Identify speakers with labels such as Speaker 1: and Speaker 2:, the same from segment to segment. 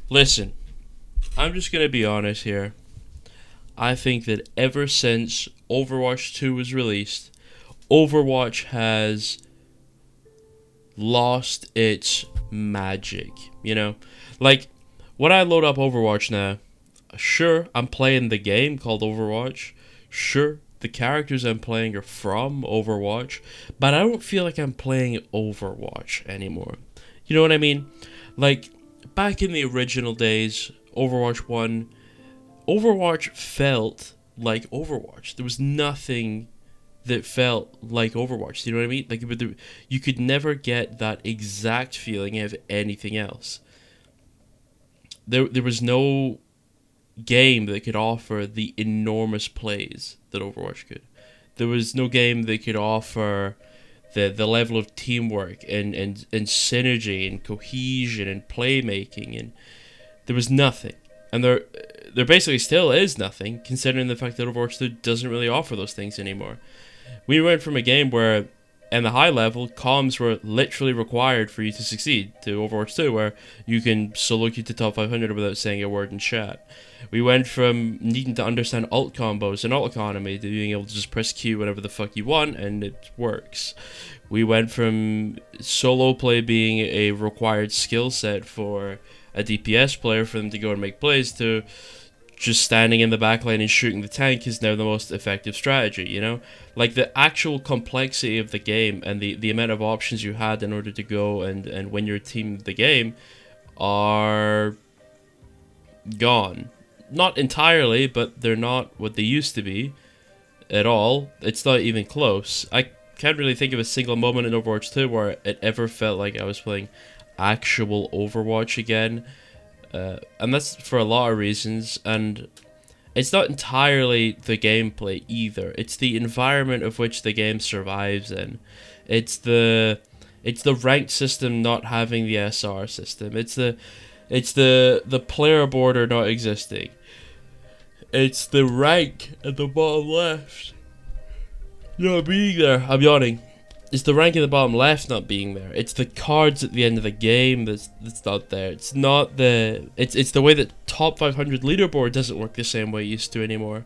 Speaker 1: Listen, I'm just gonna be honest here. I think that ever since Overwatch 2 was released, Overwatch has lost its magic. You know? Like, when I load up Overwatch now, sure, I'm playing the game called Overwatch. Sure, the characters I'm playing are from Overwatch, but I don't feel like I'm playing Overwatch anymore. You know what I mean? Like, back in the original days, Overwatch 1, Overwatch felt like Overwatch. There was nothing that felt like Overwatch. You know what I mean? Like, you could never get that exact feeling of anything else. There was no game that could offer the enormous plays that Overwatch could. There was no game that could offer the level of teamwork and synergy and cohesion and playmaking, and there was nothing. And there basically still is nothing, considering the fact that Overwatch 2 doesn't really offer those things anymore. We went from a game where, in the high level, comms were literally required for you to succeed, to Overwatch 2, where you can solo queue to top 500 without saying a word in chat. We went from needing to understand ult combos and ult economy to being able to just press Q whenever the fuck you want and it works. We went from solo play being a required skill set for a DPS player for them to go and make plays to just standing in the backline and shooting the tank is now the most effective strategy, you know? Like, the actual complexity of the game and the amount of options you had in order to go and win your team the game are gone. Not entirely, but they're not what they used to be at all. It's not even close. I can't really think of a single moment in Overwatch 2 where it ever felt like I was playing actual Overwatch again. And that's for a lot of reasons, and it's not entirely the gameplay either. It's the environment of which the game survives in. It's the ranked system not having the SR system. It's the player border not existing. It's the rank at the bottom left not being there. I'm yawning. It's the rank at the bottom left not being there. It's the cards at the end of the game that's not there. It's not the it's the way that top 500 leaderboard doesn't work the same way it used to anymore.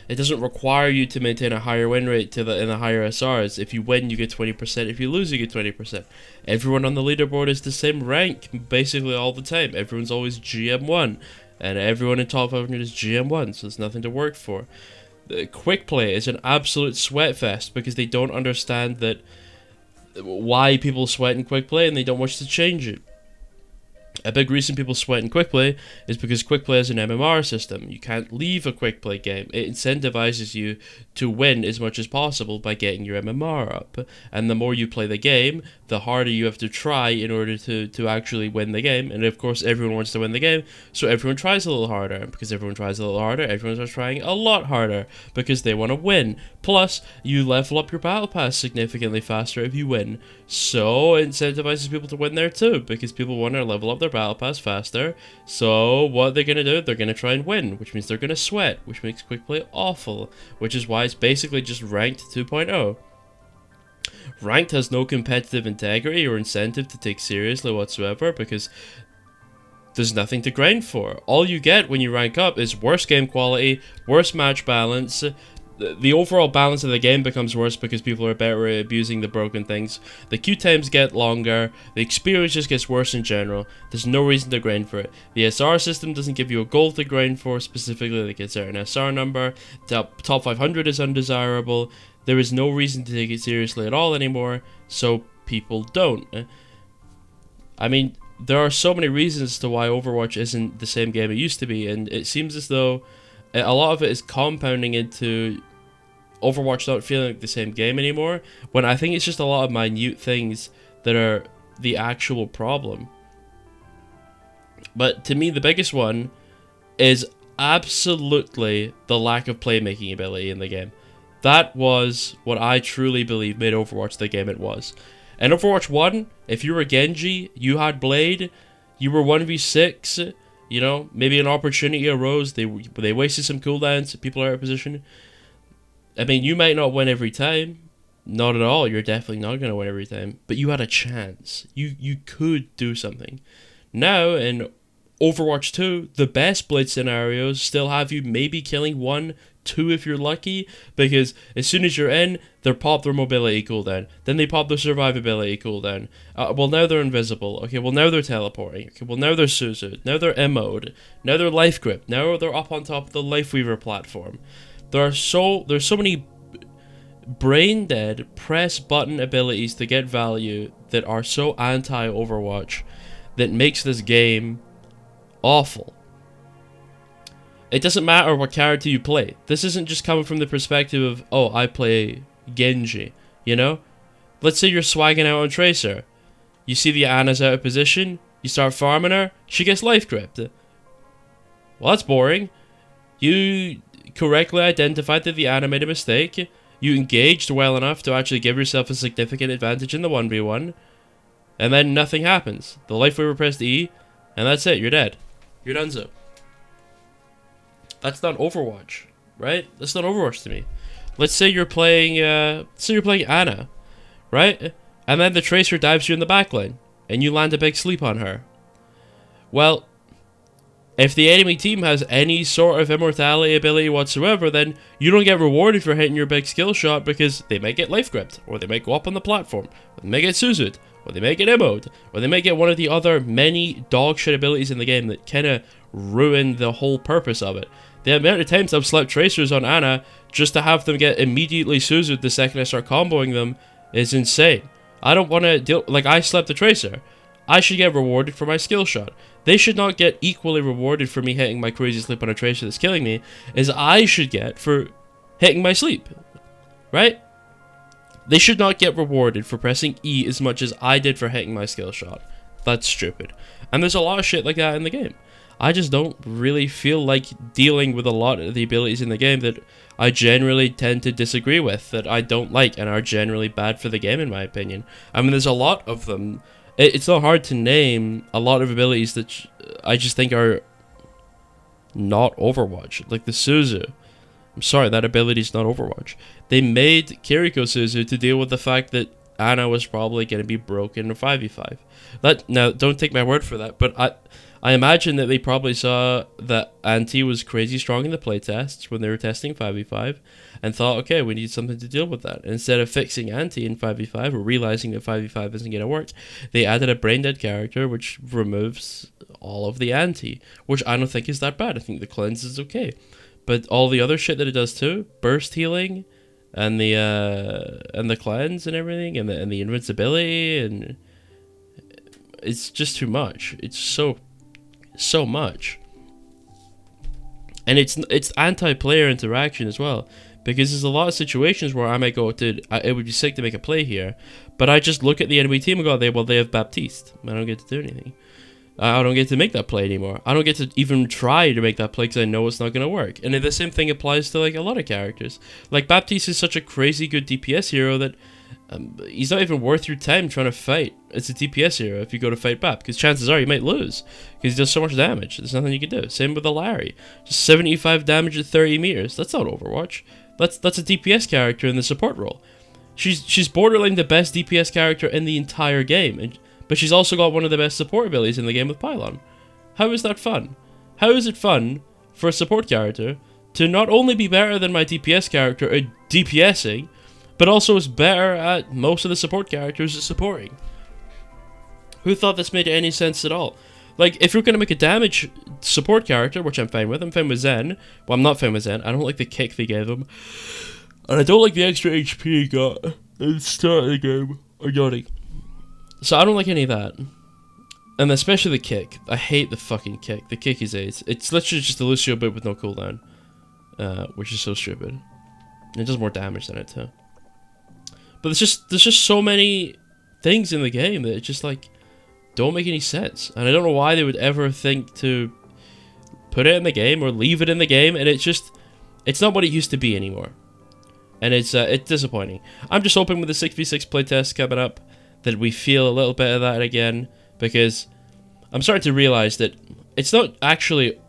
Speaker 1: It doesn't require you to maintain a higher win rate in the higher SRs. If you win, you get 20%. If you lose, you get 20%. Everyone on the leaderboard is the same rank basically all the time. Everyone's always GM1, and everyone in top 500 is GM1, so there's nothing to work for. The quick play is an absolute sweat fest because they don't understand that why people sweat in quick play and they don't wish to change it. A big reason people sweat in quick play is because quick play is an MMR system. You can't leave a quick play game. It incentivizes you to win as much as possible by getting your MMR up. And the more you play the game, the harder you have to try in order to actually win the game. And of course, everyone wants to win the game, so everyone tries a little harder. And because everyone tries a little harder, everyone starts trying a lot harder because they want to win. Plus, you level up your battle pass significantly faster if you win. So it incentivizes people to win there too, because people want to level up their battle pass faster. So what they're gonna do? They're gonna try and win, which means they're gonna sweat, which makes quick play awful, which is why it's basically just ranked 2.0. Ranked has no competitive integrity or incentive to take seriously whatsoever because there's nothing to grind for. All you get when you rank up is worse game quality, worse match balance. The overall balance of the game becomes worse because people are better at abusing the broken things. The queue times get longer. The experience just gets worse in general. There's no reason to grind for it. The SR system doesn't give you a goal to grind for, specifically like a certain SR number. Top 500 is undesirable. There is no reason to take it seriously at all anymore, so people don't. I mean, there are so many reasons to why Overwatch isn't the same game it used to be, and it seems as though a lot of it is compounding into Overwatch not feeling like the same game anymore, when I think it's just a lot of minute things that are the actual problem. But to me, the biggest one is absolutely the lack of playmaking ability in the game. That was what I truly believe made Overwatch the game it was. In Overwatch 1, if you were Genji, you had Blade, you were 1v6, you know, maybe an opportunity arose, they wasted some cooldowns, people are out of position. I mean, you might not win every time. Not at all. You're definitely not going to win every time. But you had a chance. You could do something. Now, in Overwatch 2, the best Blitz scenarios still have you maybe killing 1, 2 if you're lucky, because as soon as you're in, they pop their mobility cooldown, then they pop their survivability cooldown. Well, now they're invisible. Okay, well, now they're teleporting. Okay, well, now they're Suzu. Now they're M-mode. Now they're Life Grip. Now they're up on top of the Life Weaver platform. There's so many brain dead press button abilities to get value that are so anti-Overwatch that makes this game awful. It doesn't matter what character you play. This isn't just coming from the perspective of, oh, I play Genji, you know? Let's say you're swagging out on Tracer. You see the Ana's out of position, you start farming her, she gets life gripped. Well, that's boring. You correctly identified that the Ana made a mistake. You engaged well enough to actually give yourself a significant advantage in the 1v1. And then nothing happens. The life weaver pressed E, and that's it, you're dead. You're donezo. That's not Overwatch, right? That's not Overwatch to me. Let's say you're playing Ana, right? And then the Tracer dives you in the backline, and you land a big sleep on her. Well, if the enemy team has any sort of immortality ability whatsoever, then you don't get rewarded for hitting your big skill shot because they might get life gripped, or they might go up on the platform, or they might get Suzu'd, or they might get emoed, or they might get one of the other many dog shit abilities in the game that kind of ruin the whole purpose of it. The amount of times I've slept Tracers on Ana just to have them get immediately Suzu'd the second I start comboing them is insane. I don't want to deal, like, I slept the Tracer. I should get rewarded for my skill shot. They should not get equally rewarded for me hitting my crazy sleep on a Tracer that's killing me as I should get for hitting my sleep. Right? They should not get rewarded for pressing E as much as I did for hitting my skill shot. That's stupid. And there's a lot of shit like that in the game. I just don't really feel like dealing with a lot of the abilities in the game that I generally tend to disagree with, that I don't like, and are generally bad for the game in my opinion. I mean, there's a lot of them. It's not hard to name a lot of abilities that I just think are not Overwatch. Like the Suzu. I'm sorry, that ability is not Overwatch. They made Kiriko Suzu to deal with the fact that Ana was probably going to be broken in 5v5. Now, don't take my word for that, but I imagine that they probably saw that Anti was crazy strong in the playtests when they were testing 5v5 and thought, okay, we need something to deal with that. Instead of fixing Anti in 5v5 or realizing that 5v5 isn't going to work, they added a brain dead character which removes all of the Anti, which I don't think is that bad. I think the cleanse is okay. But all the other shit that it does too, burst healing and the cleanse and everything and the invincibility, and it's just too much. It's so much, and it's anti-player interaction as well, because there's a lot of situations where I might go, dude, it would be sick to make a play here, but I just look at the enemy team and go, they have Baptiste. I don't get to do anything. I don't get to make that play anymore. I don't get to even try to make that play because I know it's not going to work. And the same thing applies to like a lot of characters. Like Baptiste is such a crazy good DPS hero that he's not even worth your time trying to fight. It's a DPS hero if you go to fight Bap, because chances are you might lose because he does so much damage. There's nothing you can do. Same with the Larry. Just 75 damage at 30 meters. That's not Overwatch. That's a DPS character in the support role. She's borderline the best DPS character in the entire game, but she's also got one of the best support abilities in the game with Pylon. How is that fun? How is it fun for a support character to not only be better than my DPS character at DPSing, but also is better at most of the support characters at supporting? Who thought this made any sense at all? Like, if you're going to make a damage support character, which I'm fine with Zen. Well, I'm not fine with Zen. I don't like the kick they gave him. And I don't like the extra HP he got at the start of the game. Or yawning. So I don't like any of that. And especially the kick. I hate the fucking kick. The kick is AIDS. It's literally just a Lucio boot with no cooldown. Which is so stupid. And it does more damage than it too. But there's just so many things in the game that it just like don't make any sense. And I don't know why they would ever think to put it in the game or leave it in the game, and it's not what it used to be anymore. And it's disappointing. I'm just hoping with the 6v6 playtest coming up that we feel a little bit of that again, because I'm starting to realize that it's not actually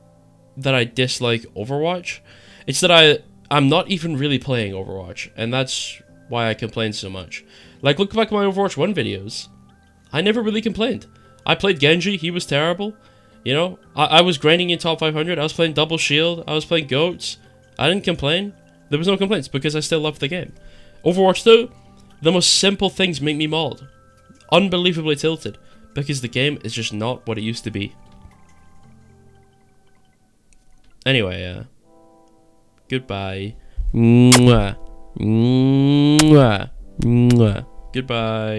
Speaker 1: that I dislike Overwatch, it's that I'm not even really playing Overwatch, and that's why I complain so much. Like, look back at my Overwatch 1 videos. I never really complained. I played Genji, he was terrible. You know, I was grinding in top 500. I was playing double shield. I was playing goats. I didn't complain. There was no complaints because I still loved the game. Overwatch 2, the most simple things make me mauled. Unbelievably tilted because the game is just not what it used to be. Anyway, goodbye. Mwah. Mwah. Mwah. Goodbye.